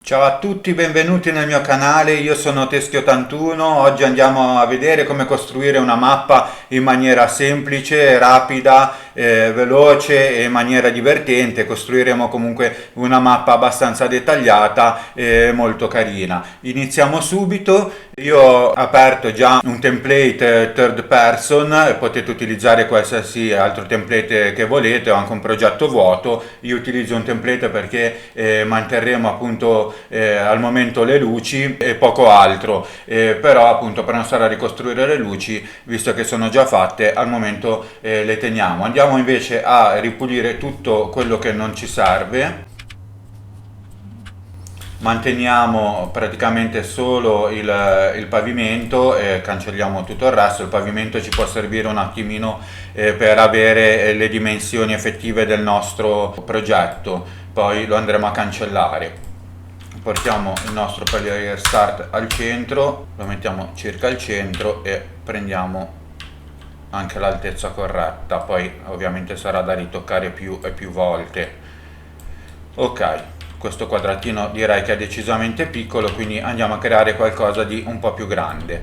Ciao a tutti, benvenuti nel mio canale, io sono Teschio81, oggi andiamo a vedere come costruire una mappa in maniera semplice, rapida, veloce e in maniera divertente. Costruiremo comunque una mappa abbastanza dettagliata e molto carina. Iniziamo subito, io ho aperto già un template third person, potete utilizzare qualsiasi altro template che volete, ho anche un progetto vuoto. Io utilizzo un template perché manterremo appunto al momento le luci e poco altro, però appunto per non stare a ricostruire le luci, visto che sono già fatte, al momento le teniamo. Andiamo invece a ripulire tutto quello che non ci serve. Manteniamo praticamente solo il pavimento e cancelliamo tutto il resto. Il pavimento ci può servire un attimino per avere le dimensioni effettive del nostro progetto, poi lo andremo a cancellare. Portiamo il nostro player start al centro, lo mettiamo circa al centro e prendiamo anche l'altezza corretta, poi ovviamente sarà da ritoccare più e più volte. Ok, questo quadratino direi che è decisamente piccolo, quindi andiamo a creare qualcosa di un po' più grande.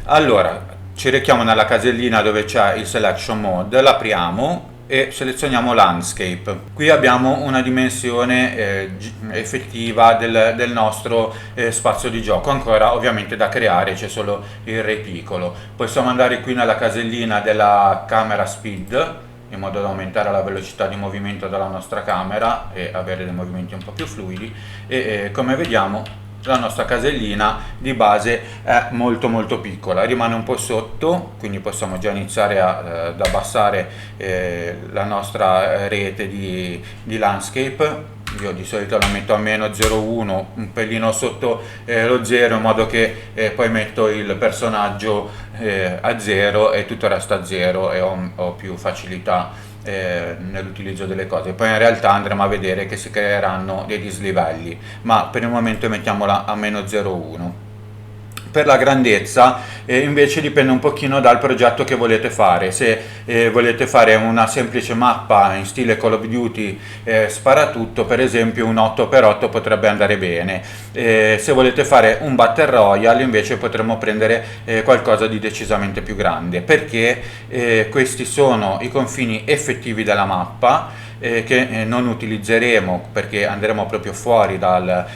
Allora, ci rechiamo nella casellina dove c'è il selection mode, l'apriamo e selezioniamo landscape. Qui abbiamo una dimensione effettiva del nostro spazio di gioco, ancora ovviamente da creare, c'è solo il reticolo. Possiamo andare qui nella casellina della camera speed in modo da aumentare la velocità di movimento della nostra camera e avere dei movimenti un po' più fluidi e come vediamo la nostra casellina di base è molto piccola, rimane un po' sotto, quindi possiamo già iniziare ad abbassare la nostra rete di landscape. Io di solito la metto a meno 0,1, un pelino sotto lo 0, in modo che poi metto il personaggio a 0 e tutto resta a 0 e ho più facilità nell'utilizzo delle cose. Poi in realtà andremo a vedere che si creeranno dei dislivelli, ma per il momento mettiamola a meno 0,1. Per la grandezza invece dipende un pochino dal progetto che volete fare. Se volete fare una semplice mappa in stile Call of Duty sparatutto, per esempio un 8x8 potrebbe andare bene. Se volete fare un Battle Royale invece potremmo prendere qualcosa di decisamente più grande, perché questi sono i confini effettivi della mappa che non utilizzeremo perché andremo proprio fuori dal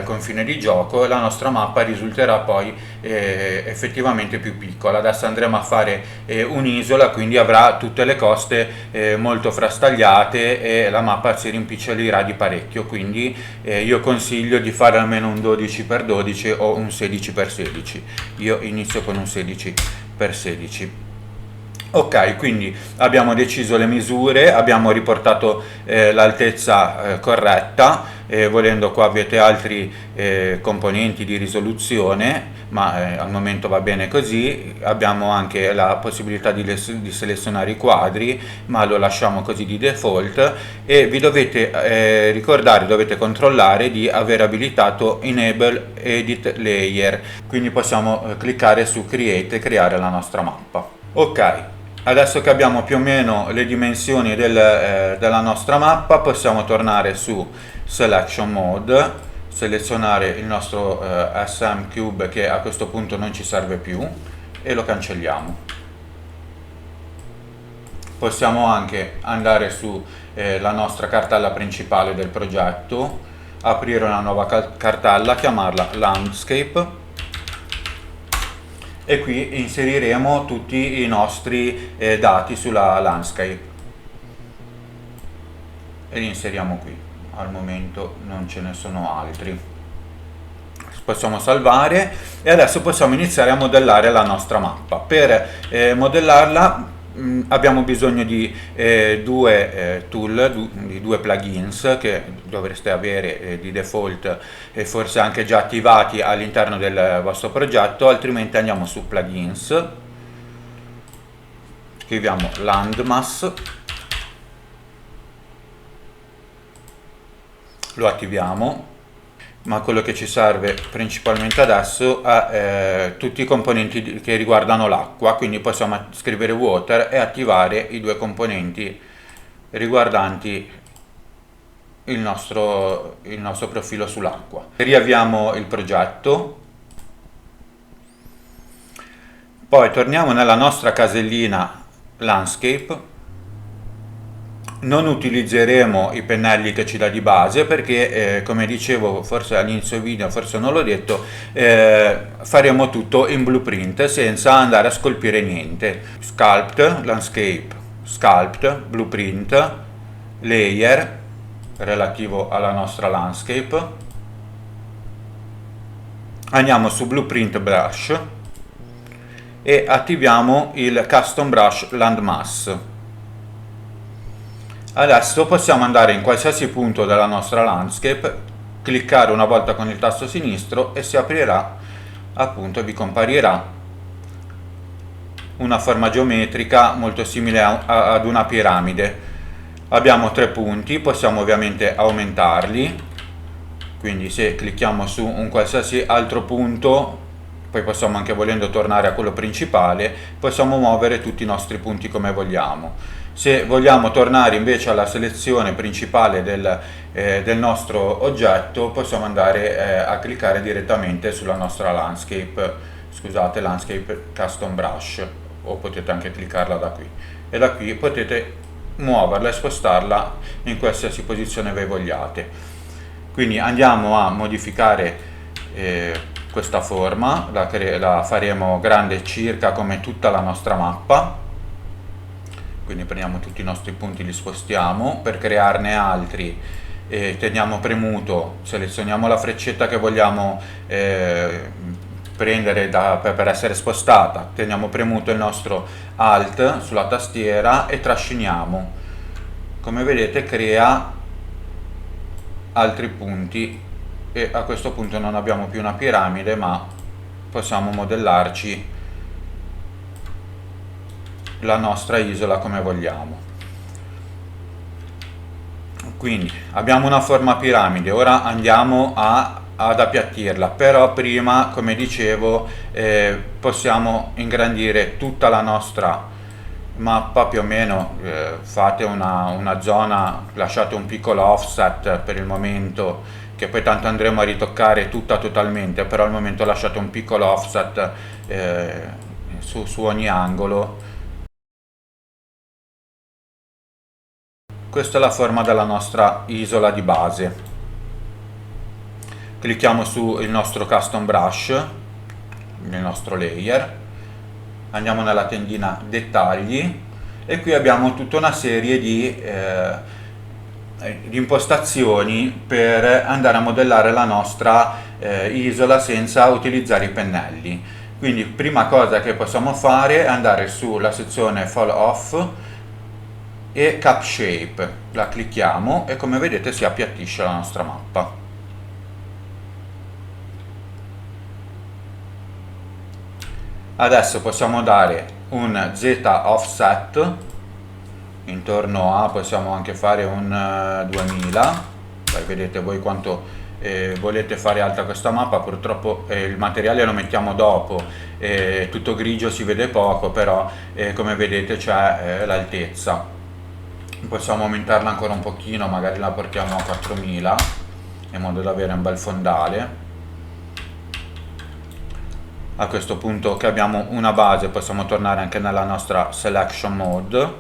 confine di gioco, e la nostra mappa risulterà poi effettivamente più piccola. Adesso andremo a fare un'isola, quindi avrà tutte le coste molto frastagliate e la mappa si rimpicciolirà di parecchio, quindi io consiglio di fare almeno un 12x12 o un 16x16. Io inizio con un 16x16. Ok, quindi abbiamo deciso le misure, abbiamo riportato l'altezza corretta, volendo qua avete altri componenti di risoluzione, ma al momento va bene così. Abbiamo anche la possibilità di selezionare i quadri, ma lo lasciamo così di default, e vi dovete ricordare, dovete controllare di aver abilitato Enable Edit Layer, quindi possiamo cliccare su Create e creare la nostra mappa. Ok. Adesso che abbiamo più o meno le dimensioni della nostra mappa, possiamo tornare su Selection Mode, selezionare il nostro SM Cube che a questo punto non ci serve più e lo cancelliamo. Possiamo anche andare su la nostra cartella principale del progetto, aprire una nuova cartella, chiamarla Landscape, e qui inseriremo tutti i nostri dati sulla landscape e li inseriamo qui. Al momento non ce ne sono altri. Possiamo salvare e adesso possiamo iniziare a modellare la nostra mappa. Per modellarla abbiamo bisogno di due tool, di due plugins che dovreste avere di default e forse anche già attivati all'interno del vostro progetto, altrimenti andiamo su plugins, scriviamo landmass, lo attiviamo. Ma quello che ci serve principalmente adesso è tutti i componenti che riguardano l'acqua, quindi possiamo scrivere water e attivare i due componenti riguardanti il nostro profilo sull'acqua. Riavviamo il progetto, poi torniamo nella nostra casellina landscape. Non utilizzeremo i pennelli che ci dà di base perché, come dicevo forse all'inizio video, forse non l'ho detto, faremo tutto in blueprint senza andare a scolpire niente. Sculpt, landscape, sculpt, blueprint, layer relativo alla nostra landscape. Andiamo su blueprint brush e attiviamo il custom brush landmass. Adesso possiamo andare in qualsiasi punto della nostra landscape, cliccare una volta con il tasto sinistro e si aprirà, appunto, vi comparirà una forma geometrica molto simile ad una piramide. Abbiamo 3 punti, possiamo ovviamente aumentarli, quindi se clicchiamo su un qualsiasi altro punto, poi possiamo anche, volendo, tornare a quello principale, possiamo muovere tutti i nostri punti come vogliamo. Se vogliamo tornare invece alla selezione principale del nostro oggetto, possiamo andare a cliccare direttamente sulla nostra landscape, scusate, landscape custom brush, o potete anche cliccarla da qui, e da qui potete muoverla e spostarla in qualsiasi posizione voi vogliate. Quindi andiamo a modificare questa forma, la faremo grande circa come tutta la nostra mappa. Quindi prendiamo tutti i nostri punti, li spostiamo. Per crearne altri teniamo premuto, selezioniamo la freccetta che vogliamo prendere per essere spostata, teniamo premuto il nostro Alt sulla tastiera e trasciniamo. Come vedete crea altri punti e a questo punto non abbiamo più una piramide, ma possiamo modellarci la nostra isola come vogliamo. Quindi abbiamo una forma piramide, ora andiamo ad appiattirla, però prima, come dicevo, possiamo ingrandire tutta la nostra mappa più o meno. Fate una zona, lasciate un piccolo offset per il momento, che poi tanto andremo a ritoccare tutta totalmente, però al momento lasciate un piccolo offset su ogni angolo. Questa è la forma della nostra isola di base. Clicchiamo sul nostro custom brush, il nostro layer, andiamo nella tendina dettagli e qui abbiamo tutta una serie di impostazioni per andare a modellare la nostra isola senza utilizzare i pennelli. Quindi prima cosa che possiamo fare è andare sulla sezione Fall Off e Cap Shape, la clicchiamo e come vedete si appiattisce la nostra mappa. Adesso possiamo dare un Z offset intorno a, possiamo anche fare un 2000, poi vedete voi quanto volete fare alta questa mappa. Purtroppo il materiale lo mettiamo dopo, tutto grigio, si vede poco, però come vedete c'è l'altezza. Possiamo aumentarla ancora un pochino, magari la portiamo a 4000 in modo da avere un bel fondale. A questo punto che abbiamo una base possiamo tornare anche nella nostra selection mode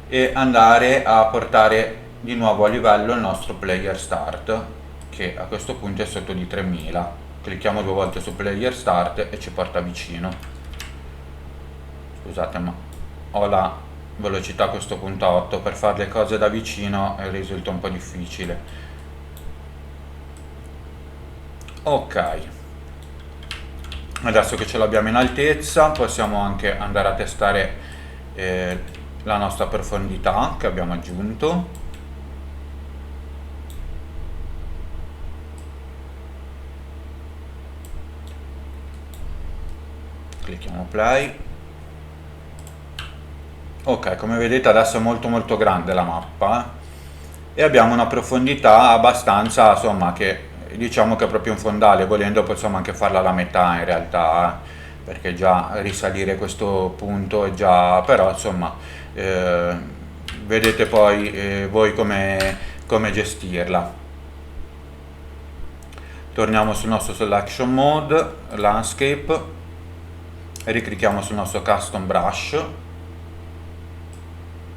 e andare a portare di nuovo a livello il nostro player start, che a questo punto è sotto di 3000. Clicchiamo 2 volte su player start e ci porta vicino. Scusate, ma ho la velocità a questo punto a 8, per fare le cose da vicino risulta un po' difficile. Ok, adesso che ce l'abbiamo in altezza possiamo anche andare a testare la nostra profondità che abbiamo aggiunto. Clicchiamo play. Ok, come vedete adesso è molto grande la mappa e abbiamo una profondità abbastanza, insomma, che diciamo che è proprio un fondale. Volendo possiamo anche farla alla metà in realtà, perché già risalire questo punto è già, però insomma vedete poi voi come come gestirla. Torniamo sul nostro selection mode, landscape, riclicchiamo sul nostro custom brush.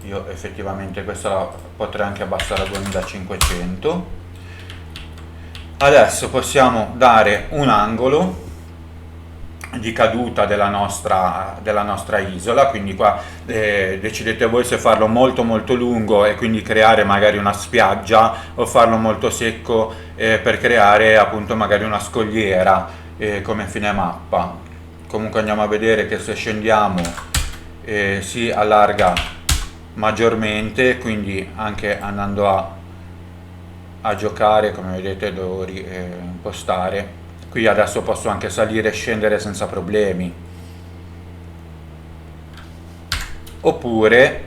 Io effettivamente questa la potrei anche abbassare a 2500. Adesso possiamo dare un angolo di caduta della nostra isola, quindi qua decidete voi se farlo molto molto lungo e quindi creare magari una spiaggia, o farlo molto secco per creare appunto magari una scogliera come fine mappa. Comunque andiamo a vedere che se scendiamo si allarga maggiormente, quindi anche andando a giocare, come vedete devo impostare. Qui adesso posso anche salire e scendere senza problemi, oppure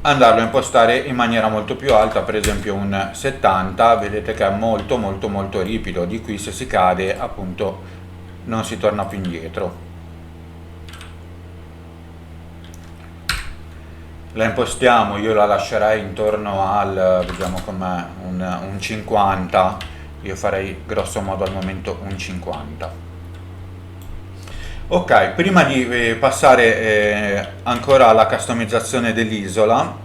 andarlo a impostare in maniera molto più alta, per esempio un 70. Vedete che è molto molto molto ripido, di qui se si cade appunto non si torna più indietro. La impostiamo, io la lascerei intorno al, vediamo com'è, un 50. Io farei grosso modo al momento un 50. Ok, prima di passare ancora alla customizzazione dell'isola,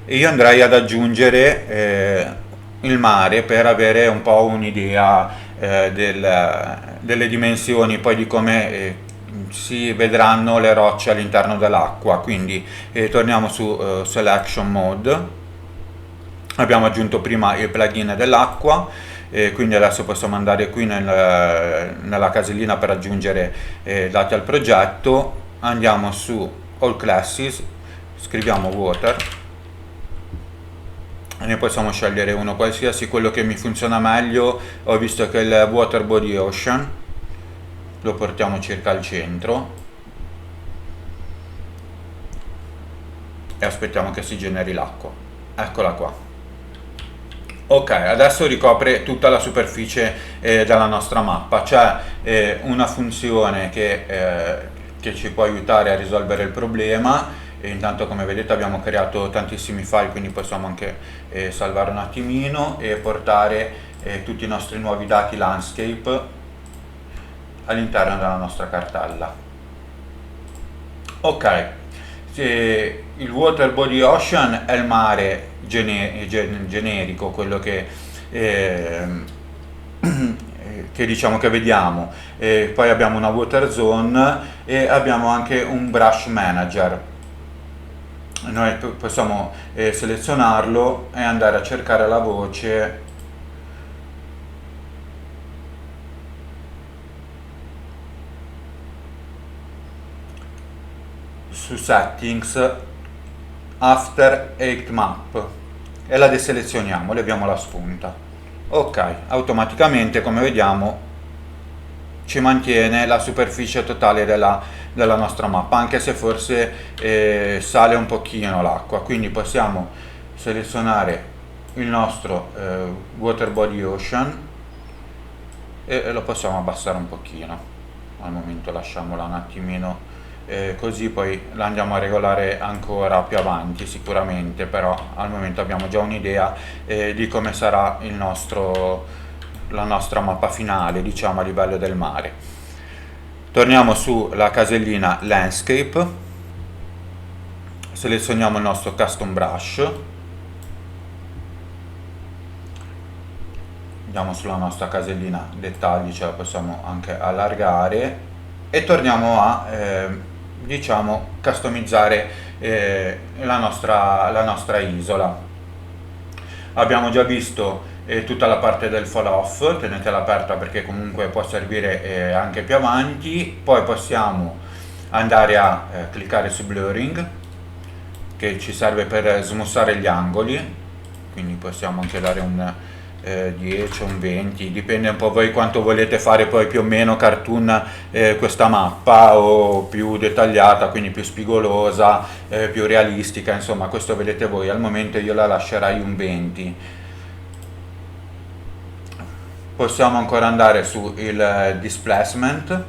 io andrei ad aggiungere il mare per avere un po' un'idea delle dimensioni, poi di come si vedranno le rocce all'interno dell'acqua. Quindi torniamo su Selection Mode. Abbiamo aggiunto prima il plugin dell'acqua, quindi adesso possiamo andare qui nella casellina per aggiungere dati al progetto. Andiamo su All Classes, scriviamo Water e ne possiamo scegliere uno qualsiasi. Quello che mi funziona meglio, ho visto che il Water Body Ocean, lo portiamo circa al centro e aspettiamo che si generi l'acqua. Eccola qua. Ok, adesso ricopre tutta la superficie della nostra mappa. C'è una funzione che ci può aiutare a risolvere il problema. E intanto, come vedete, abbiamo creato tantissimi file, quindi possiamo anche salvare un attimino e portare tutti i nostri nuovi dati landscape all'interno della nostra cartella. Ok, il Water Body Ocean è il mare generico, quello che diciamo che vediamo. Poi abbiamo una Water Zone e abbiamo anche un Brush Manager. Noi possiamo selezionarlo e andare a cercare la voce su Settings, After Height Map, e la deselezioniamo, leviamo la spunta. Ok, automaticamente, come vediamo, ci mantiene la superficie totale della nostra mappa, anche se forse sale un pochino l'acqua. Quindi possiamo selezionare il nostro Water Body Ocean e lo possiamo abbassare un pochino. Al momento lasciamola un attimino così, poi la andiamo a regolare ancora più avanti sicuramente, però al momento abbiamo già un'idea di come sarà la nostra mappa finale, diciamo, a livello del mare. Torniamo sulla casellina Landscape, selezioniamo il nostro Custom Brush, andiamo sulla nostra casellina Dettagli, ce la possiamo anche allargare, e torniamo a diciamo customizzare la nostra isola. Abbiamo già visto tutta la parte del fall off, tenetela aperta perché comunque può servire anche più avanti. Poi possiamo andare a cliccare su blurring, che ci serve per smussare gli angoli, quindi possiamo anche dare un 10 o un 20, dipende un po' voi quanto volete fare poi più o meno cartoon questa mappa, o più dettagliata, quindi più spigolosa, più realistica, insomma questo vedete voi. Al momento io la lascerei un 20. Possiamo ancora andare su il displacement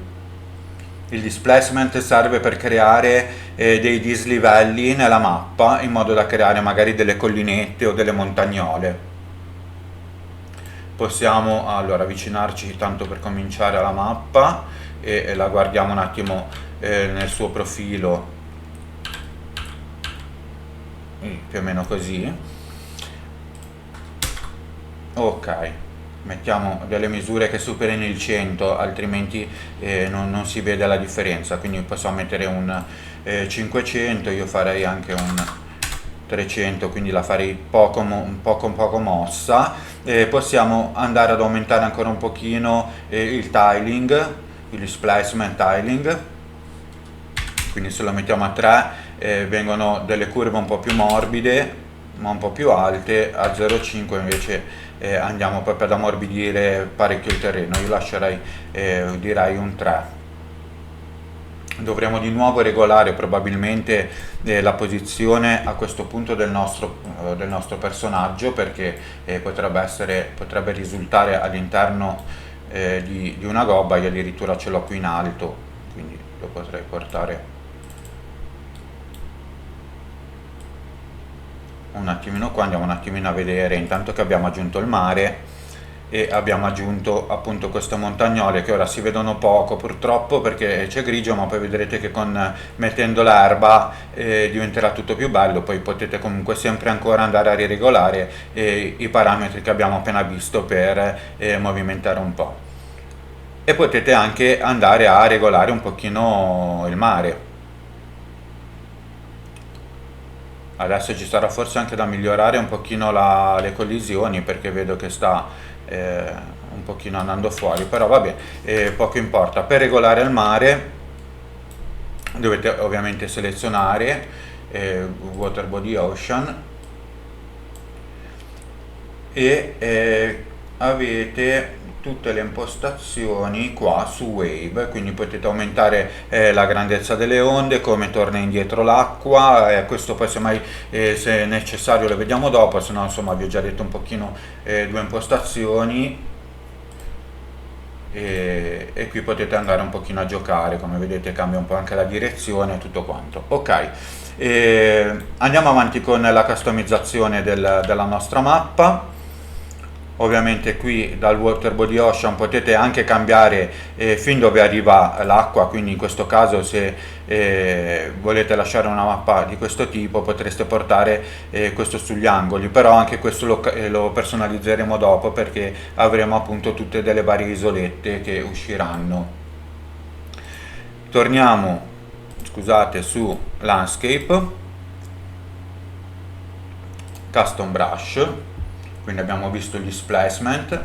Il displacement serve per creare dei dislivelli nella mappa in modo da creare magari delle collinette o delle montagnole. Possiamo allora avvicinarci tanto per cominciare alla mappa e la guardiamo un attimo nel suo profilo, più o meno così. Ok, mettiamo delle misure che superino il 100, altrimenti non si vede la differenza, quindi possiamo mettere un 500, io farei anche un 300, quindi la farei un poco mossa. Possiamo andare ad aumentare ancora un pochino il tiling, il displacement tiling, quindi se lo mettiamo a 3 vengono delle curve un po' più morbide ma un po' più alte. A 0,5 invece andiamo proprio ad ammorbidire parecchio il terreno. Io lascerei direi un 3. Dovremo di nuovo regolare probabilmente la posizione a questo punto del nostro personaggio, perché potrebbe risultare all'interno di una gobba. Io addirittura ce l'ho qui in alto, quindi lo potrei portare un attimino qua. Andiamo un attimino a vedere intanto che abbiamo aggiunto il mare e abbiamo aggiunto appunto queste montagnole che ora si vedono poco purtroppo perché c'è grigio, ma poi vedrete che mettendo l'erba diventerà tutto più bello. Poi potete comunque sempre ancora andare a riregolare i parametri che abbiamo appena visto per movimentare un po', e potete anche andare a regolare un pochino il mare. Adesso ci sarà forse anche da migliorare un pochino le collisioni, perché vedo che sta un pochino andando fuori, però vabbè, poco importa. Per regolare il mare dovete ovviamente selezionare Water Body Ocean e avete tutte le impostazioni qua su Wave, quindi potete aumentare la grandezza delle onde, come torna indietro l'acqua. Questo poi semmai se necessario lo vediamo dopo, se no insomma vi ho già detto un pochino due impostazioni, e qui potete andare un pochino a giocare. Come vedete cambia un po' anche la direzione e tutto quanto. Ok, andiamo avanti con la customizzazione della nostra mappa. Ovviamente qui dal Water Body Ocean potete anche cambiare fin dove arriva l'acqua, quindi in questo caso se volete lasciare una mappa di questo tipo potreste portare questo sugli angoli, però anche questo lo personalizzeremo dopo, perché avremo appunto tutte delle varie isolette che usciranno. Torniamo, scusate, su Landscape, Custom Brush. Quindi abbiamo visto il displacement,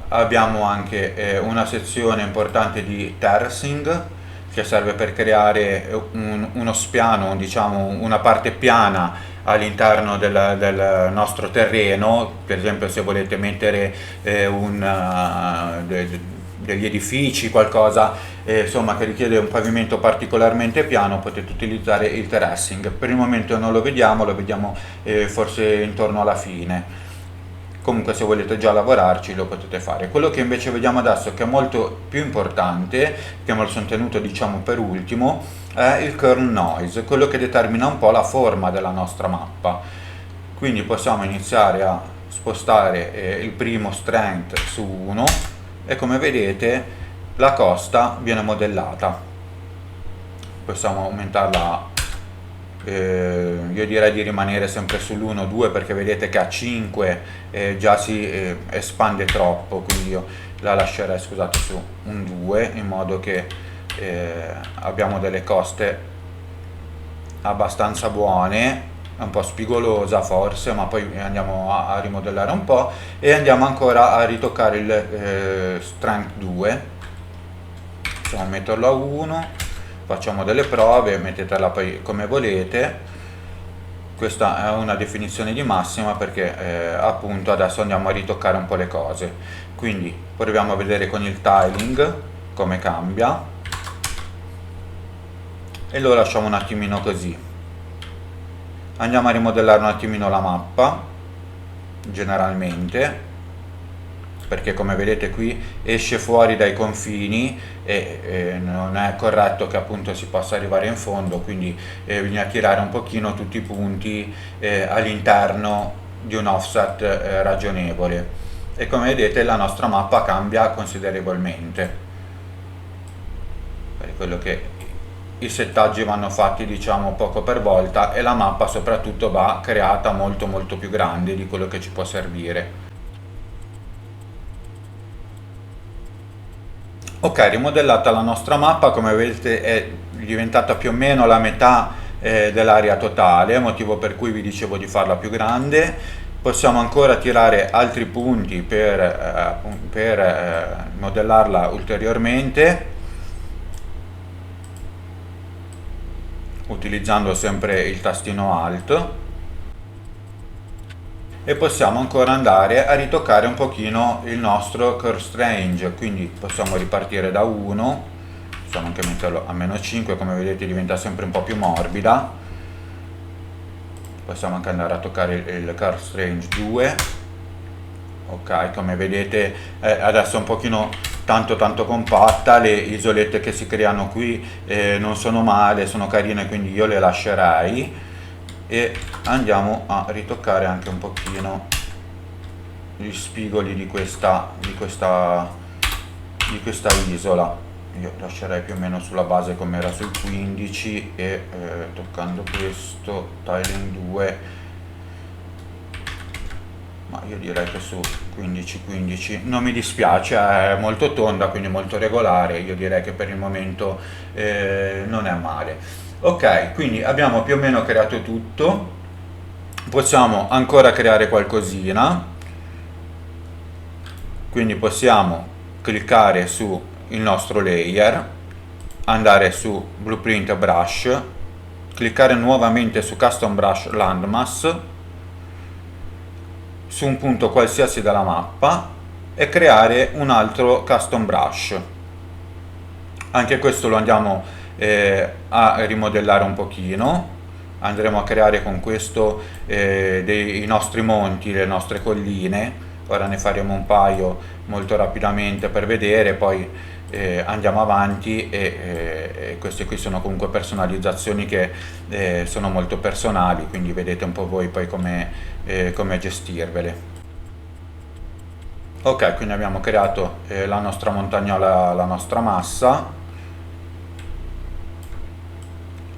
abbiamo anche una sezione importante di terracing che serve per creare uno spiano, diciamo una parte piana all'interno del nostro terreno. Per esempio se volete mettere degli edifici, qualcosa insomma che richiede un pavimento particolarmente piano, potete utilizzare il terracing. Per il momento non lo vediamo forse intorno alla fine. Comunque se volete già lavorarci lo potete fare. Quello che invece vediamo adesso, che è molto più importante, che me lo sono tenuto diciamo per ultimo, è il curl noise, quello che determina un po' la forma della nostra mappa. Quindi possiamo iniziare a spostare il primo strength su 1 e come vedete la costa viene modellata. Possiamo aumentarla, io direi di rimanere sempre sull'1-2, perché vedete che a 5 già si espande troppo, quindi io la lascerei, scusate, su un 2, in modo che abbiamo delle coste abbastanza buone. È un po' spigolosa forse, ma poi andiamo a rimodellare un po' e andiamo ancora a ritoccare il strength 2. Possiamo metterlo a 1. Facciamo delle prove, mettetela poi come volete. Questa è una definizione di massima perché appunto adesso andiamo a ritoccare un po' le cose. Quindi proviamo a vedere con il tiling come cambia e lo lasciamo un attimino così. Andiamo a rimodellare un attimino la mappa generalmente. perché come vedete qui esce fuori dai confini e non è corretto che appunto si possa arrivare in fondo, quindi bisogna tirare un pochino tutti i punti all'interno di un offset ragionevole, e come vedete la nostra mappa cambia considerevolmente, per quello che i settaggi vanno fatti diciamo poco per volta, e la mappa soprattutto va creata molto molto più grande di quello che ci può servire. Ok, rimodellata la nostra mappa, come vedete è diventata più o meno la metà dell'area totale, motivo per cui vi dicevo di farla più grande. Possiamo ancora tirare altri punti per modellarla ulteriormente, utilizzando sempre il tastino Alt, e possiamo ancora andare a ritoccare un pochino il nostro curve range, quindi possiamo ripartire da 1, possiamo anche metterlo a -5, come vedete diventa sempre un po' più morbida. Possiamo anche andare a toccare il curve range 2. Ok, come vedete adesso è un pochino tanto compatta, le isolette che si creano qui non sono male, sono carine, quindi io le lascerei, e andiamo a ritoccare anche un pochino gli spigoli di questa isola. Io lascerei più o meno sulla base come era sul 15, e toccando questo tiling 2, ma io direi che su 15 non mi dispiace, è molto tonda quindi molto regolare, io direi che per il momento non è male. Ok, quindi abbiamo più o meno creato tutto, possiamo ancora creare qualcosina, quindi possiamo cliccare su il nostro layer, andare su Blueprint Brush, cliccare nuovamente su Custom Brush Landmass su un punto qualsiasi della mappa e creare un altro Custom Brush. Anche questo lo andiamo a rimodellare un pochino, andremo a creare con questo i nostri monti, le nostre colline. Ora ne faremo un paio molto rapidamente per vedere, poi andiamo avanti, e queste qui sono comunque personalizzazioni che sono molto personali, quindi vedete un po' voi poi come gestirvele. Ok, quindi abbiamo creato la nostra montagnola, la nostra massa,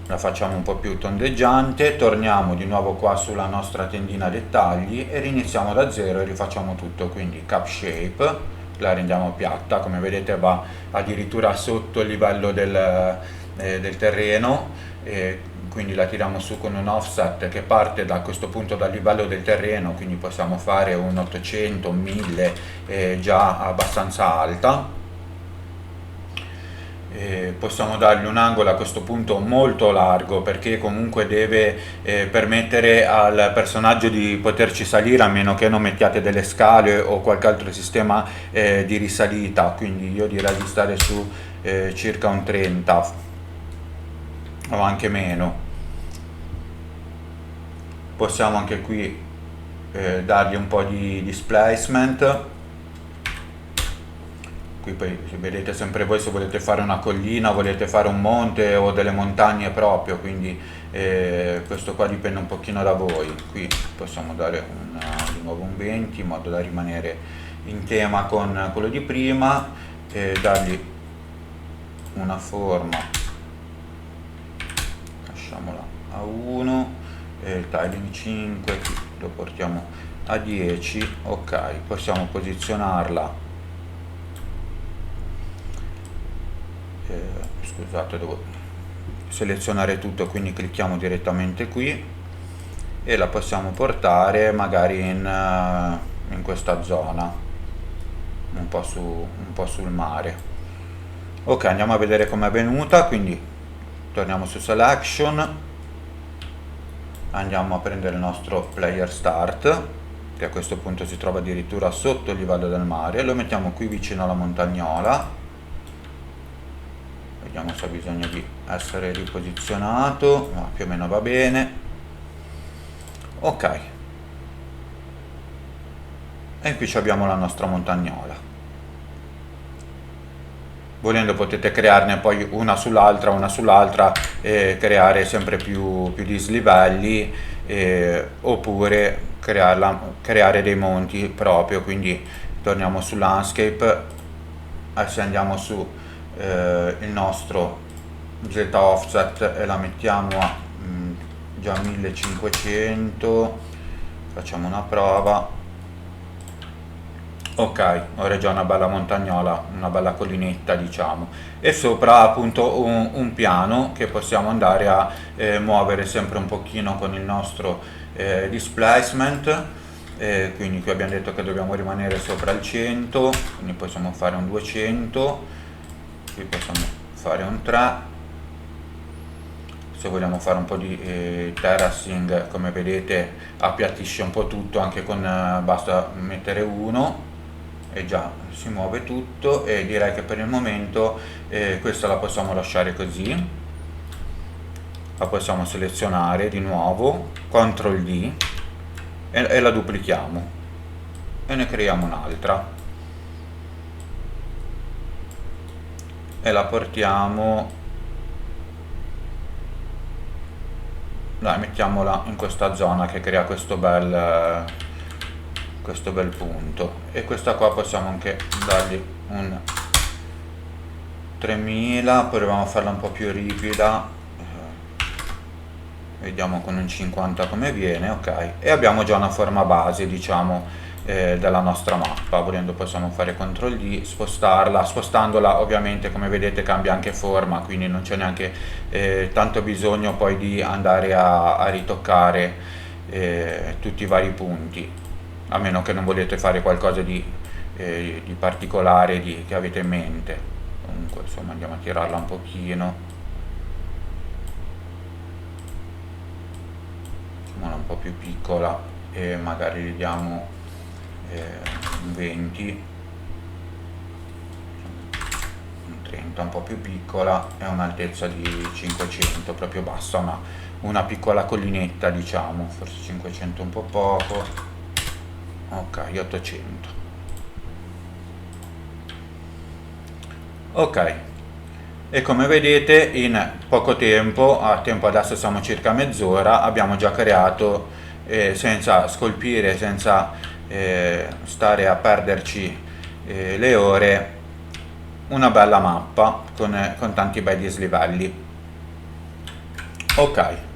la facciamo un po' più tondeggiante, torniamo di nuovo qua sulla nostra tendina dettagli e riniziamo da zero e rifacciamo tutto, quindi Cap Shape, la rendiamo piatta, come vedete va addirittura sotto il livello del terreno, quindi la tiriamo su con un offset che parte da questo punto dal livello del terreno, quindi possiamo fare un 800, un 1000, già abbastanza alta. Possiamo dargli un angolo a questo punto molto largo, perché comunque deve permettere al personaggio di poterci salire, a meno che non mettiate delle scale o qualche altro sistema di risalita, quindi io direi di stare su circa un 30 o anche meno. Possiamo anche qui dargli un po' di displacement. Qui poi vedete sempre voi se volete fare una collina, volete fare un monte o delle montagne proprio, quindi questo qua dipende un pochino da voi. Qui possiamo dare di nuovo un 20 in modo da rimanere in tema con quello di prima, e dargli una forma, lasciamola a 1, il tiling 5, qui lo portiamo a 10, ok, possiamo posizionarla. Scusate, devo selezionare tutto, quindi clicchiamo direttamente qui e la possiamo portare magari in questa zona, un po' sul mare. Ok, andiamo a vedere com'è venuta, quindi torniamo su Selection, andiamo a prendere il nostro Player Start, che a questo punto si trova addirittura sotto il livello del mare, lo mettiamo qui vicino alla montagnola. Vediamo se ha bisogno di essere riposizionato, ma più o meno va bene. Ok, e qui abbiamo la nostra montagnola. Volendo potete crearne poi una sull'altra e creare sempre più dislivelli, oppure creare dei monti proprio. Quindi torniamo su landscape, se andiamo su il nostro z offset e la mettiamo a già 1500, facciamo una prova. Ok, ora è già una bella montagnola, una bella collinetta diciamo, e sopra appunto un piano che possiamo andare a muovere sempre un pochino con il nostro displacement. Quindi qui abbiamo detto che dobbiamo rimanere sopra il 100, quindi possiamo fare un 200, qui possiamo fare un 3. Se vogliamo fare un po' di terracing, come vedete appiattisce un po' tutto, anche con basta mettere 1 e già si muove tutto. E direi che per il momento questa la possiamo lasciare così, la possiamo selezionare di nuovo, CTRL D, e la duplichiamo e ne creiamo un'altra e la portiamo, dai, mettiamola in questa zona che crea questo bel punto. E questa qua possiamo anche dargli un 3000, proviamo a farla un po' più ripida, vediamo con un 50 come viene. Ok, e abbiamo già una forma base diciamo della nostra mappa. Volendo possiamo fare CTRL D, spostarla. Spostandola ovviamente, come vedete, cambia anche forma, quindi non c'è neanche tanto bisogno poi di andare a ritoccare tutti i vari punti, a meno che non volete fare qualcosa di particolare che avete in mente. Comunque insomma andiamo a tirarla un pochino, un po' più piccola, e magari gli diamo un 20, un 30, un po' più piccola, e un'altezza di 500, proprio bassa, una piccola collinetta diciamo, forse 500 un po' poco. Ok, 800. Ok, e come vedete in poco tempo, a tempo adesso siamo circa mezz'ora, abbiamo già creato, senza scolpire, senza stare a perderci le ore, una bella mappa con tanti bei dislivelli. Ok,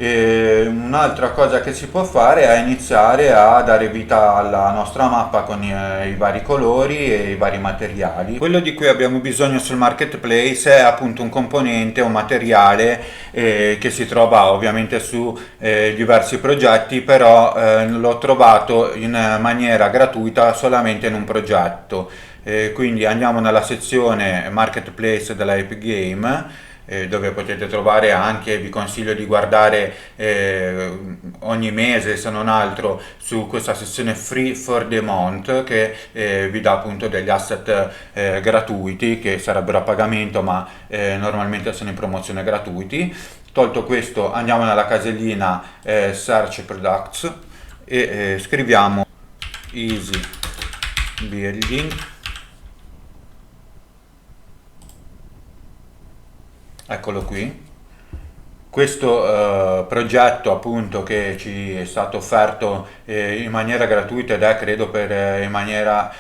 un'altra cosa che si può fare è iniziare a dare vita alla nostra mappa con i vari colori e i vari materiali. Quello di cui abbiamo bisogno sul marketplace è appunto un componente, un materiale che si trova ovviamente su diversi progetti, però l'ho trovato in maniera gratuita solamente in un progetto. Quindi andiamo nella sezione marketplace della Epic Game, dove potete trovare anche, vi consiglio di guardare ogni mese se non altro su questa sezione Free for the Month, che vi dà appunto degli asset gratuiti, che sarebbero a pagamento ma normalmente sono in promozione gratuiti. Tolto questo, andiamo nella casellina Search Products e scriviamo Easy Building. Eccolo qui. Questo progetto appunto che ci è stato offerto in maniera gratuita, ed è credo in maniera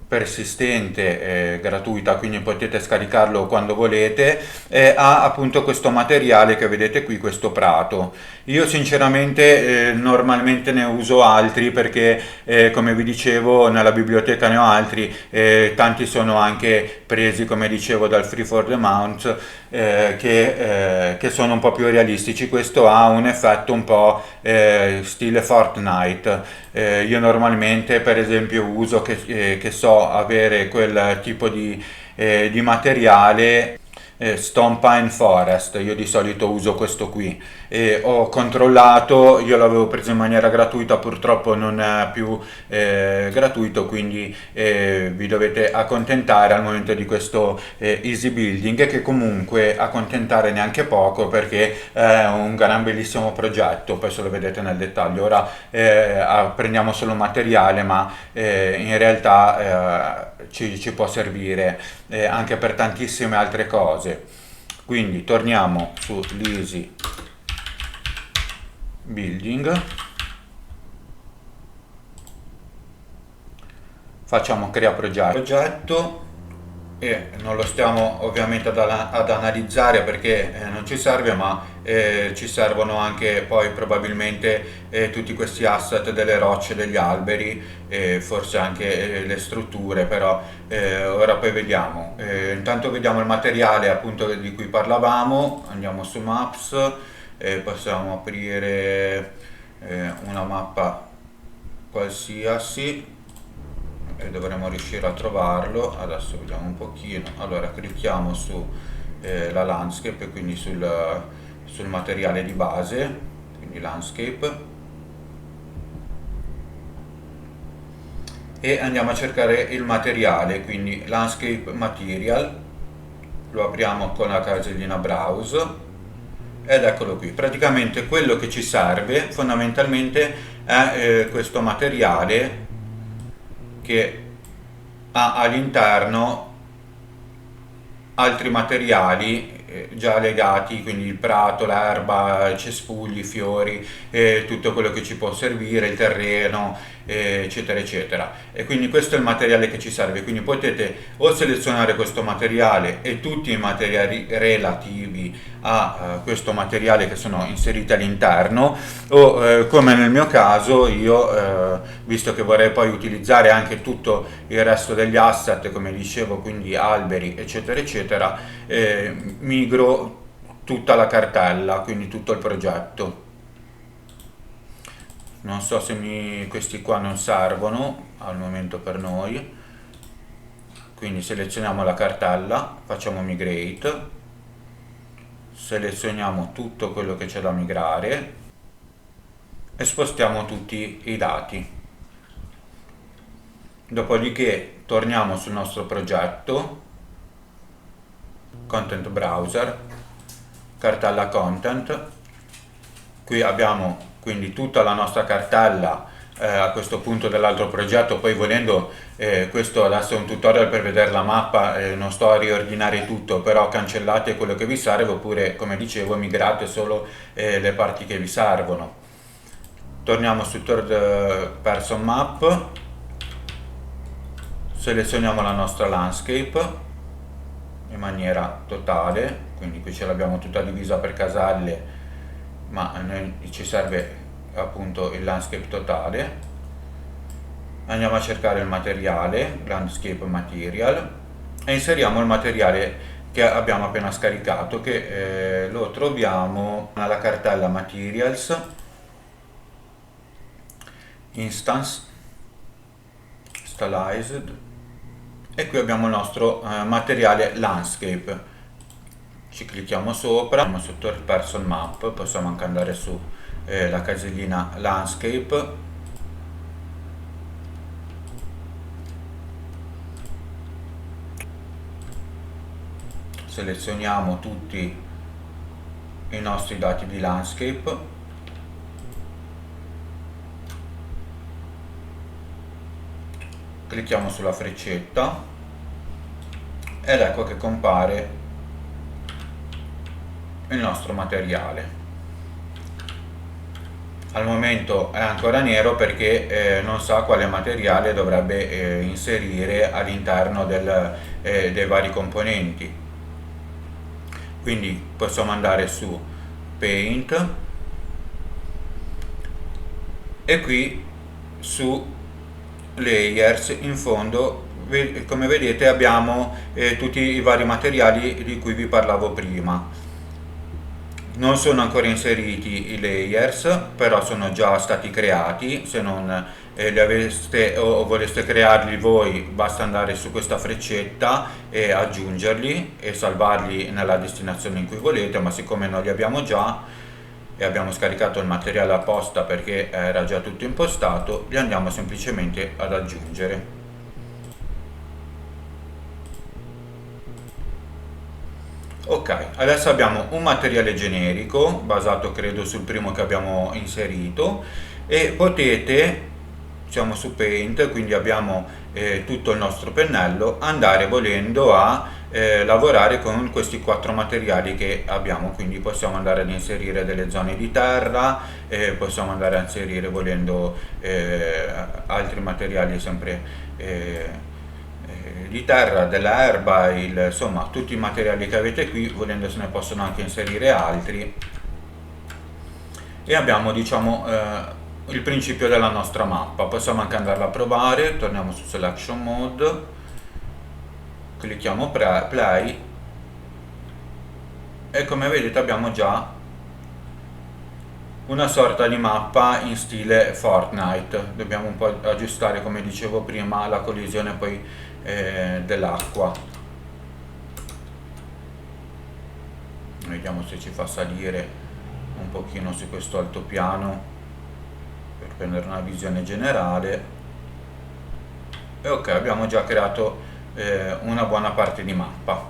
persistente gratuita, quindi potete scaricarlo quando volete, ha appunto questo materiale che vedete qui, questo prato. Io sinceramente normalmente ne uso altri, perché come vi dicevo nella biblioteca ne ho altri, tanti sono anche presi, come dicevo, dal Free for the Month, che sono un po' più realistici. Questo ha un effetto un po' stile Fortnite. Io normalmente per esempio uso, che so avere quel tipo di materiale Stone Pine Forest. Io di solito uso questo qui e ho controllato, io l'avevo preso in maniera gratuita, purtroppo non è più gratuito, quindi vi dovete accontentare al momento di questo easy building, che comunque accontentare neanche poco, perché è un gran bellissimo progetto. Poi se lo vedete nel dettaglio. Ora prendiamo solo materiale, ma in realtà ci può servire anche per tantissime altre cose. Quindi torniamo su l'easy building, facciamo crea progetto e non lo stiamo ovviamente ad analizzare perché non ci serve, ma ci servono anche poi probabilmente tutti questi asset delle rocce, degli alberi e forse anche le strutture, però ora poi vediamo. Intanto vediamo il materiale appunto di cui parlavamo, andiamo su Maps e possiamo aprire una mappa qualsiasi e dovremo riuscire a trovarlo. Adesso vediamo un pochino. Allora clicchiamo su la landscape, quindi sul materiale di base, quindi landscape, e andiamo a cercare il materiale, quindi landscape material, lo apriamo con la casellina browse ed eccolo qui. Praticamente quello che ci serve fondamentalmente è questo materiale che ha all'interno altri materiali già legati, quindi il prato, l'erba, i cespugli, i fiori, tutto quello che ci può servire, il terreno, eccetera eccetera. E quindi questo è il materiale che ci serve, quindi potete o selezionare questo materiale e tutti i materiali relativi a questo materiale che sono inseriti all'interno, o come nel mio caso io, visto che vorrei poi utilizzare anche tutto il resto degli asset, come dicevo, quindi alberi eccetera eccetera, migro tutta la cartella, quindi tutto il progetto. Non so se questi qua non servono al momento per noi, quindi selezioniamo la cartella, facciamo migrate, selezioniamo tutto quello che c'è da migrare e spostiamo tutti i dati. Dopodiché torniamo sul nostro progetto, content browser, cartella content. Qui abbiamo quindi tutta la nostra cartella a questo punto dell'altro progetto. Poi volendo, questo adesso è un tutorial per vedere la mappa, non sto a riordinare tutto, però cancellate quello che vi serve oppure, come dicevo, migrate solo le parti che vi servono. Torniamo su third person map, selezioniamo la nostra landscape in maniera totale, quindi qui ce l'abbiamo tutta divisa per caselle, ma a noi ci serve appunto il landscape totale. Andiamo a cercare il materiale, landscape material, e inseriamo il materiale che abbiamo appena scaricato, che lo troviamo nella cartella materials, instance, stylized, e qui abbiamo il nostro materiale landscape. Ci clicchiamo sopra, andiamo su third person map, possiamo anche andare su la casellina landscape, selezioniamo tutti i nostri dati di landscape, clicchiamo sulla freccetta ed ecco che compare il nostro materiale. Al momento è ancora nero perché non sa quale materiale dovrebbe inserire all'interno dei vari componenti. Quindi possiamo andare su Paint e qui su Layers in fondo, come vedete, abbiamo tutti i vari materiali di cui vi parlavo prima. Non sono ancora inseriti i layers, però sono già stati creati. Se non li aveste o voleste crearli voi, basta andare su questa freccetta e aggiungerli e salvarli nella destinazione in cui volete, ma siccome noi li abbiamo già e abbiamo scaricato il materiale apposta perché era già tutto impostato, li andiamo semplicemente ad aggiungere. Ok, adesso abbiamo un materiale generico basato credo sul primo che abbiamo inserito e potete, siamo su Paint, quindi abbiamo tutto il nostro pennello, andare volendo a lavorare con questi quattro materiali che abbiamo, quindi possiamo andare ad inserire delle zone di terra, possiamo andare a inserire volendo altri materiali sempre di terra, della erba, insomma tutti i materiali che avete qui, volendo se ne possono anche inserire altri e abbiamo diciamo il principio della nostra mappa. Possiamo anche andarla a provare, torniamo su Selection Mode, clicchiamo Play e come vedete abbiamo già una sorta di mappa in stile Fortnite. Dobbiamo un po' aggiustare, come dicevo prima, la collisione poi dell'acqua. Vediamo se ci fa salire un pochino su questo altopiano per prendere una visione generale. E ok, abbiamo già creato una buona parte di mappa.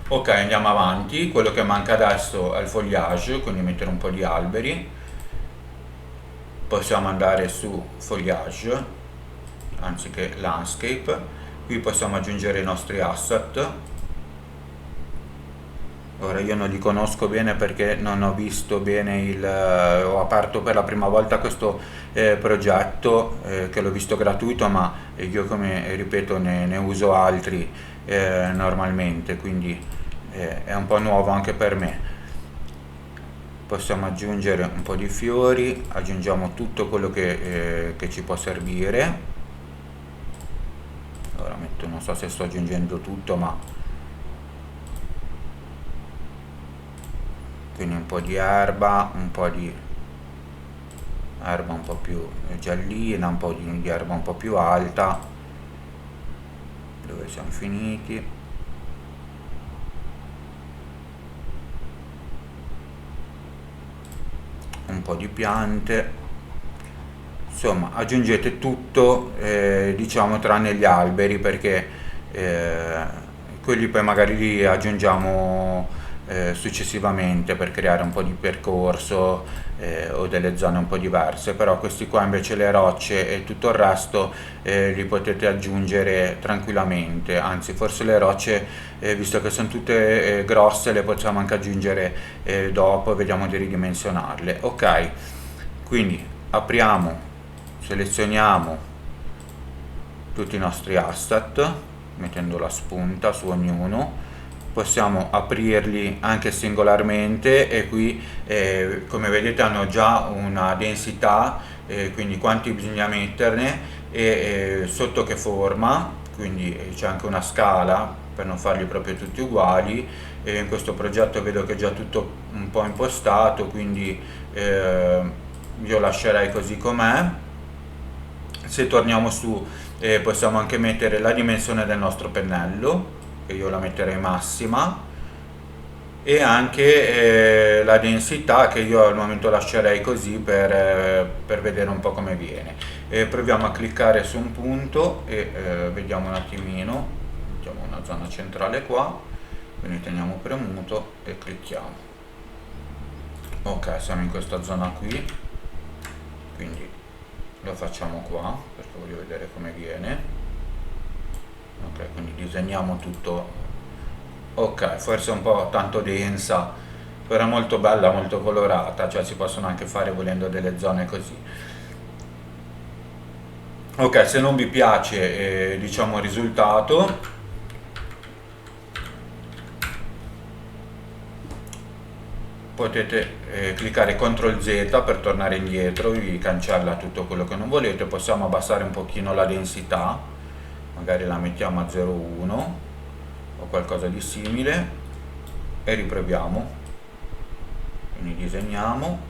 Ok, andiamo avanti. Quello che manca adesso è il foliage, quindi mettere un po' di alberi. Possiamo andare su foliage anziché landscape. Qui possiamo aggiungere i nostri asset. Ora io non li conosco bene perché non ho visto bene ho aperto per la prima volta questo progetto che l'ho visto gratuito, ma io, come ripeto, ne uso altri normalmente, quindi è un po' nuovo anche per me. Possiamo aggiungere un po' di fiori, aggiungiamo tutto quello che ci può servire. Ora non so se sto aggiungendo tutto, ma quindi un po' di erba, un po' di erba un po' più giallina, un po' di erba un po' più alta. Dove siamo finiti? Un po' di piante. Insomma, aggiungete tutto, diciamo, tranne gli alberi, perché quelli poi magari li aggiungiamo successivamente per creare un po' di percorso o delle zone un po' diverse, però questi qua invece, le rocce e tutto il resto, li potete aggiungere tranquillamente. Anzi, forse le rocce, visto che sono tutte grosse, le possiamo anche aggiungere dopo, vediamo di ridimensionarle. Ok, quindi apriamo, selezioniamo tutti i nostri asset mettendo la spunta su ognuno. Possiamo aprirli anche singolarmente e qui come vedete hanno già una densità, quindi quanti bisogna metterne e sotto che forma, quindi c'è anche una scala per non farli proprio tutti uguali. E in questo progetto vedo che è già tutto un po' impostato, quindi io lascerei così com'è. Se torniamo su possiamo anche mettere la dimensione del nostro pennello, che io la metterei massima, e anche la densità, che io al momento lascerei così per vedere un po' come viene. Proviamo a cliccare su un punto e vediamo un attimino, mettiamo una zona centrale qua, quindi teniamo premuto e clicchiamo. Ok, siamo in questa zona qui, quindi lo facciamo qua perché voglio vedere come viene. Ok, quindi disegniamo tutto. Ok, forse un po' tanto densa, però è molto bella, molto colorata, cioè si possono anche fare volendo delle zone così. Ok, se non vi piace diciamo il risultato, potete cliccare CTRL Z per tornare indietro, vi cancella tutto quello che non volete. Possiamo abbassare un pochino la densità, magari la mettiamo a 0,1 o qualcosa di simile, e riproviamo. Quindi disegniamo.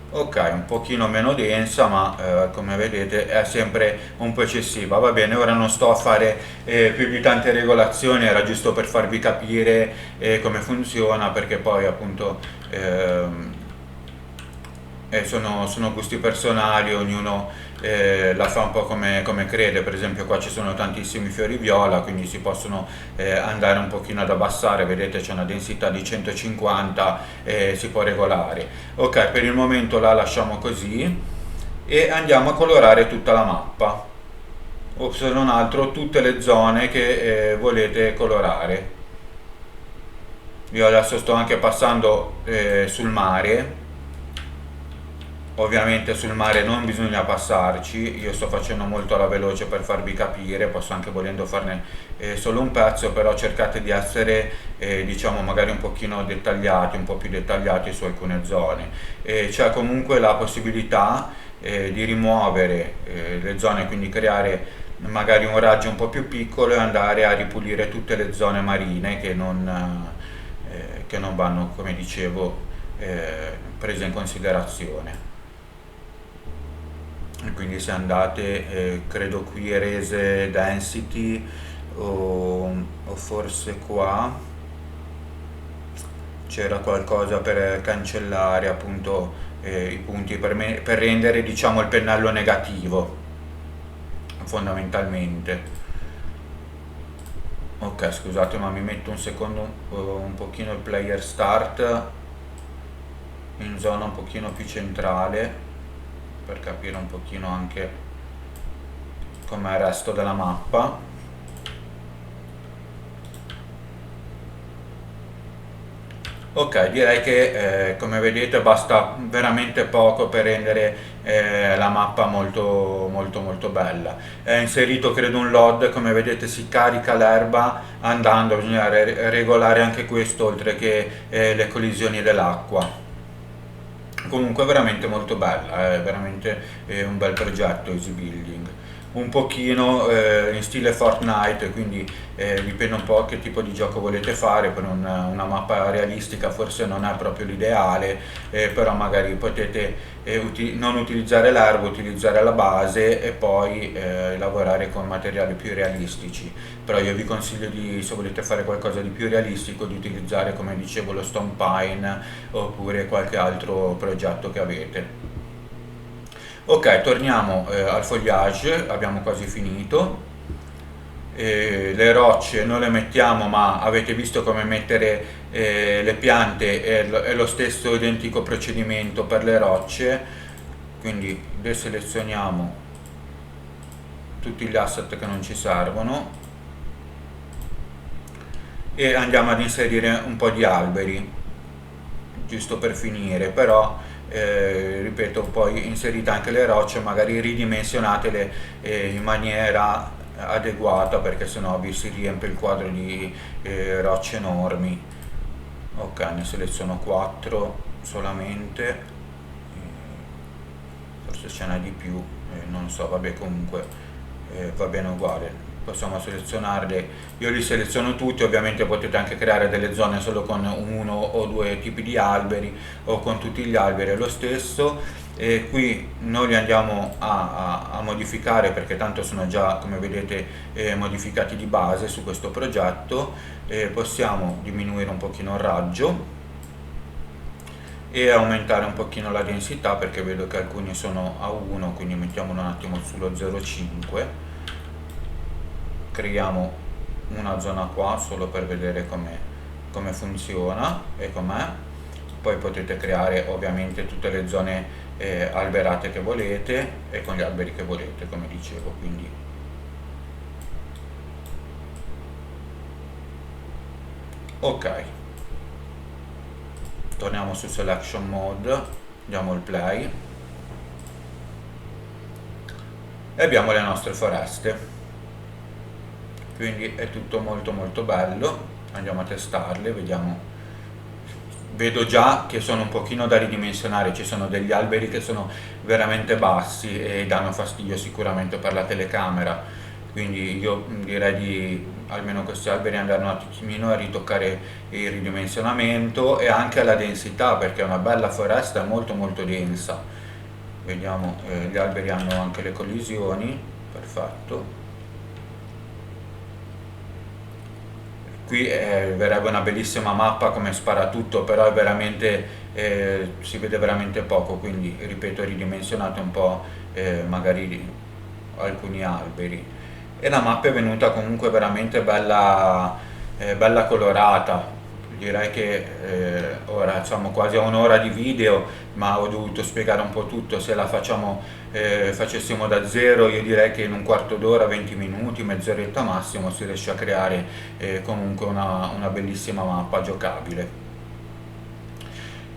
Ok, un pochino meno densa, ma come vedete è sempre un po' eccessiva. Va bene, ora non sto a fare più di tante regolazioni, era giusto per farvi capire come funziona, perché poi appunto sono gusti personali, ognuno la fa un po' come crede. Per esempio qua ci sono tantissimi fiori viola, quindi si possono andare un pochino ad abbassare, vedete c'è una densità di 150, si può regolare. Ok, per il momento la lasciamo così e andiamo a colorare tutta la mappa, o se non altro tutte le zone che volete colorare. Io adesso sto anche passando sul mare. Ovviamente sul mare non bisogna passarci, io sto facendo molto alla veloce per farvi capire, posso anche volendo farne solo un pezzo, però cercate di essere diciamo magari un pochino dettagliati, un po' più dettagliati su alcune zone. C'è comunque la possibilità di rimuovere le zone, quindi creare magari un raggio un po' più piccolo e andare a ripulire tutte le zone marine che non vanno, come dicevo, prese in considerazione. E quindi se andate, credo qui erase density o forse qua c'era qualcosa per cancellare appunto i punti per rendere diciamo il pennello negativo fondamentalmente. Ok, scusate, ma mi metto un secondo un pochino il player start in zona un pochino più centrale per capire un pochino anche com'è il resto della mappa. Ok, direi che come vedete basta veramente poco per rendere la mappa molto molto molto bella. È inserito credo un LOD, come vedete si carica l'erba andando, bisogna regolare anche questo oltre che le collisioni dell'acqua. Comunque è veramente molto bella, è veramente un bel progetto Easy Building. Un pochino in stile Fortnite, quindi dipende un po' che tipo di gioco volete fare. Per una mappa realistica forse non è proprio l'ideale, però magari potete non utilizzare l'erba, utilizzare la base e poi lavorare con materiali più realistici. Però io vi consiglio di, se volete fare qualcosa di più realistico, di utilizzare come dicevo lo Stone Pine oppure qualche altro progetto che avete. Ok, torniamo al foliage, abbiamo quasi finito. Le rocce non le mettiamo, ma avete visto come mettere le piante, è lo stesso identico procedimento per le rocce, quindi deselezioniamo tutti gli asset che non ci servono e andiamo ad inserire un po' di alberi, giusto per finire, però ripeto, poi inserite anche le rocce, magari ridimensionatele in maniera adeguata, perché sennò vi si riempie il quadro di rocce enormi. Ok, ne seleziono 4 solamente, forse ce n'è di più, non so, vabbè, comunque va bene uguale. Possiamo selezionarle, io li seleziono tutti, ovviamente potete anche creare delle zone solo con uno o due tipi di alberi o con tutti gli alberi è lo stesso. E qui noi li andiamo a modificare perché tanto sono già, come vedete, modificati di base su questo progetto. Possiamo diminuire un pochino il raggio e aumentare un pochino la densità, perché vedo che alcuni sono a 1, quindi mettiamolo un attimo sullo 0,5. Creiamo una zona qua solo per vedere come funziona e com'è. Poi potete creare ovviamente tutte le zone alberate che volete e con gli alberi che volete, come dicevo. Quindi ok, torniamo su selection mode, diamo il play e abbiamo le nostre foreste. Quindi è tutto molto molto bello. Andiamo a testarle, vediamo. Vedo già che sono un pochino da ridimensionare, ci sono degli alberi che sono veramente bassi e danno fastidio sicuramente per la telecamera, quindi io direi di almeno questi alberi andare un attimino a ritoccare il ridimensionamento e anche la densità, perché è una bella foresta molto molto densa. Vediamo, gli alberi hanno anche le collisioni, perfetto. Qui verrebbe una bellissima mappa come sparatutto, però è veramente, si vede veramente poco, quindi ripeto, ridimensionate un po' magari alcuni alberi. E la mappa è venuta comunque veramente bella, bella colorata. Direi che ora siamo quasi a un'ora di video, ma ho dovuto spiegare un po' tutto. Se la facessimo da zero, io direi che in un quarto d'ora, 20 minuti, mezz'oretta massimo, si riesce a creare comunque una bellissima mappa giocabile.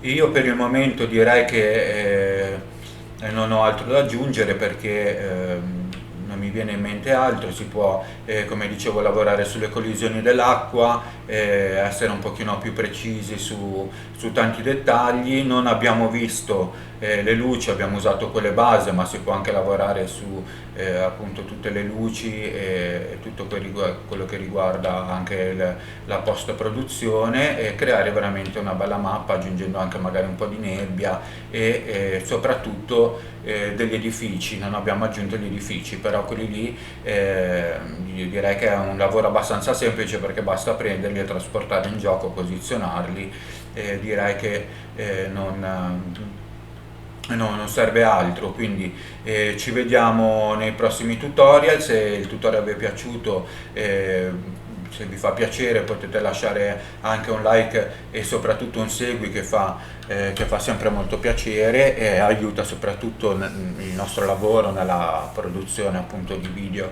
Io per il momento direi che non ho altro da aggiungere perché non mi viene in mente altro, si può, come dicevo, lavorare sulle collisioni dell'acqua, essere un pochino più precisi su tanti dettagli. Non abbiamo visto le luci, abbiamo usato quelle base, ma si può anche lavorare su appunto tutte le luci e tutto quello che riguarda anche la post produzione e creare veramente una bella mappa aggiungendo anche magari un po' di nebbia e soprattutto degli edifici. Non abbiamo aggiunto gli edifici, però quelli lì io direi che è un lavoro abbastanza semplice perché basta prenderli e trasportarli in gioco, posizionarli, direi che non serve altro, quindi ci vediamo nei prossimi tutorial. Se il tutorial vi è piaciuto, se vi fa piacere potete lasciare anche un like e soprattutto un segui che fa sempre molto piacere e aiuta soprattutto il nostro lavoro nella produzione appunto di video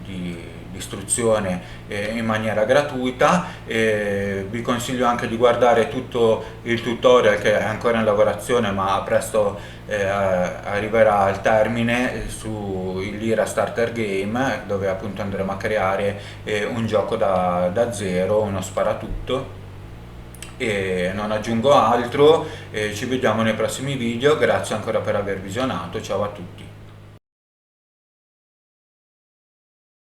di istruzione in maniera gratuita. Vi consiglio anche di guardare tutto il tutorial che è ancora in lavorazione ma presto arriverà al termine su il Lira Starter Game, dove appunto andremo a creare un gioco da zero, uno sparatutto. E non aggiungo altro, ci vediamo nei prossimi video, grazie ancora per aver visionato, ciao a tutti.